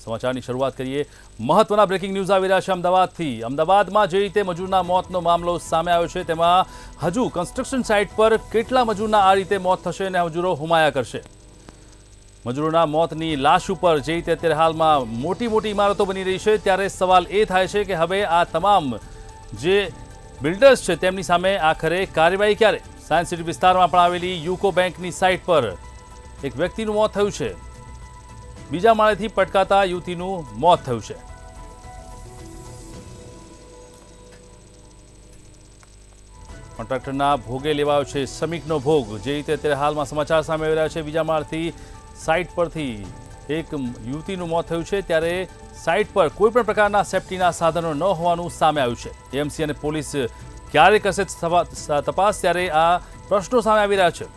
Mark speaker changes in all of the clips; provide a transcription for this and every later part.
Speaker 1: સમાચારની શરૂઆત કરીએ। મહત્વના બ્રેકિંગ ન્યૂઝ આવી રહ્યા છે અમદાવાદથી। અમદાવાદમાં જે રીતે મજૂરના મોતનો મામલો સામે આવ્યો છે તેમાં હજુ કન્સ્ટ્રક્શન સાઇટ પર કેટલા મજૂરના આ રીતે મોત થશે અને મજૂરો હુમાયા કરશે। મજૂરોના મોતની લાશ ઉપર જે રીતે અત્યારે હાલમાં મોટી મોટી ઇમારતો બની રહી છે ત્યારે સવાલ એ થાય છે કે હવે આ તમામ જે બિલ્ડર્સ છે તેમની સામે આખરે કાર્યવાહી ક્યારે। સાયન્સ સિટી વિસ્તારમાં પણ આવેલી યુકો બેંકની સાઇટ પર એક વ્યક્તિનું મોત થયું છે। બીજા માળેથી પટકાતા યુવતીનું મોત થયું છે। કોન્ટ્રાક્ટરના ભોગે લેવાયો છે શ્રમિકનો ભોગ। જે રીતે અત્યારે હાલમાં સમાચાર સામે આવી રહ્યા છે બીજા માળથી સાઇટ પરથી એક યુવતીનું મોત થયું છે ત્યારે સાઇટ પર કોઈપણ પ્રકારના સેફ્ટીના સાધનો ન હોવાનું સામે આવ્યું છે। એએમસી અને પોલીસ ક્યારે કરશે તપાસ ત્યારે આ પ્રશ્નો સામે આવી રહ્યા છે।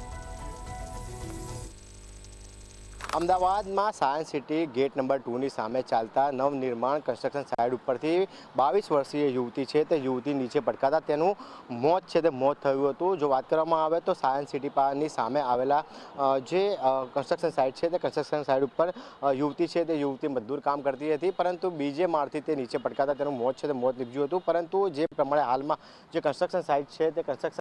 Speaker 2: અમદાવાદમાં સાયન્સ સિટી ગેટ નંબર 2ની સામે ચાલતા નવનિર્માણ કન્સ્ટ્રક્શન સાઇટ ઉપરથી 22 વર્ષીય યુવતી છે તે યુવતી નીચે પટકાતા તેનું મોત છે તે મોત થયું હતું। જો વાત કરવામાં આવે તો સાયન્સ સિટી પારની સામે આવેલા જે કન્સ્ટ્રક્શન સાઇટ છે તે કન્સ્ટ્રક્શન સાઇટ ઉપર યુવતી છે તે યુવતી મજદૂર કામ કરતી હતી, પરંતુ બીજે માળથી તે નીચે પટકાતા તેનું મોત છે તે મોત નીપજ્યું હતું। પરંતુ જે પ્રમાણે હાલમાં જે કન્સ્ટ્રક્શન સાઇટ છે તે કન્સ્ટ્રક્શન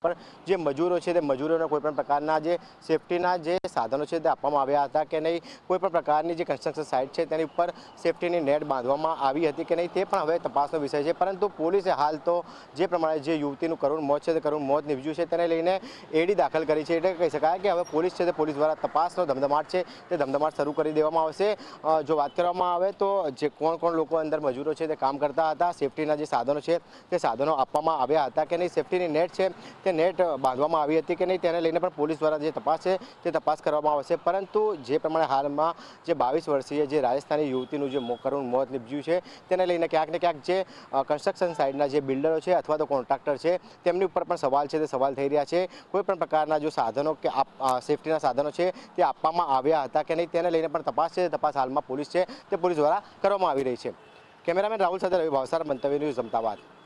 Speaker 2: पर જે મજૂરો છે તે મજૂરોને કોઈપણ પ્રકારના જે સેફટીના જે સાધનો છે તે આપવામાં આવ્યા હતા કે નહીં, કોઈપણ પ્રકારની જે કન્સ્ટ્રક્શન સાઇટ છે તેની ઉપર સેફટીની નેટ બાંધવામાં આવી હતી કે નહીં તે પણ હવે તપાસનો વિષય છે। પરંતુ પોલીસે હાલ તો જે પ્રમાણે જે યુવતીનું કરુણ મોત છે તે કરુણ મોત નીપજ્યું છે તેને લઈને એડી દાખલ કરી છે। એટલે કહી શકાય કે હવે પોલીસ છે તે પોલીસ દ્વારા તપાસનો ધમધમાટ છે તે ધમધમાટ શરૂ કરી દેવામાં આવશે। જો વાત કરવામાં આવે તો જે કોણ લોકો અંદર મજૂરો છે તે કામ કરતા હતા, સેફટીના જે સાધનો છે તે સાધનો આપવામાં આવ્યા હતા કે નહીં, સેફટીની નેટ છે તે નેટ બાંધવામાં આવી હતી કે નહીં તેને લઈને પણ પોલીસ દ્વારા જે તપાસ છે તે તપાસ કરવામાં આવશે। પરંતુ જે પ્રમાણે હાલમાં જે 22 વર્ષીય જે રાજસ્થાની યુવતીનું જે કરુણ મોત નીપજ્યું છે તેને લઈને ક્યાંક ને ક્યાંક જે કન્સ્ટ્રક્શન સાઇટના જે બિલ્ડરો છે અથવા તો કોન્ટ્રાક્ટર છે તેમની ઉપર પણ સવાલ છે તે સવાલ થઈ રહ્યા છે। કોઈપણ પ્રકારના જો સાધનો કે સેફટીના સાધનો છે તે આપવામાં આવ્યા હતા કે નહીં તેને લઈને પણ તપાસ છે તપાસ હાલમાં પોલીસ છે તે પોલીસ દ્વારા કરવામાં આવી રહી છે। કેમેરામેન રાહુલ સાથે રવિ ભાવસાર, મંતવ્ય ન્યૂઝ, અમદાવાદ।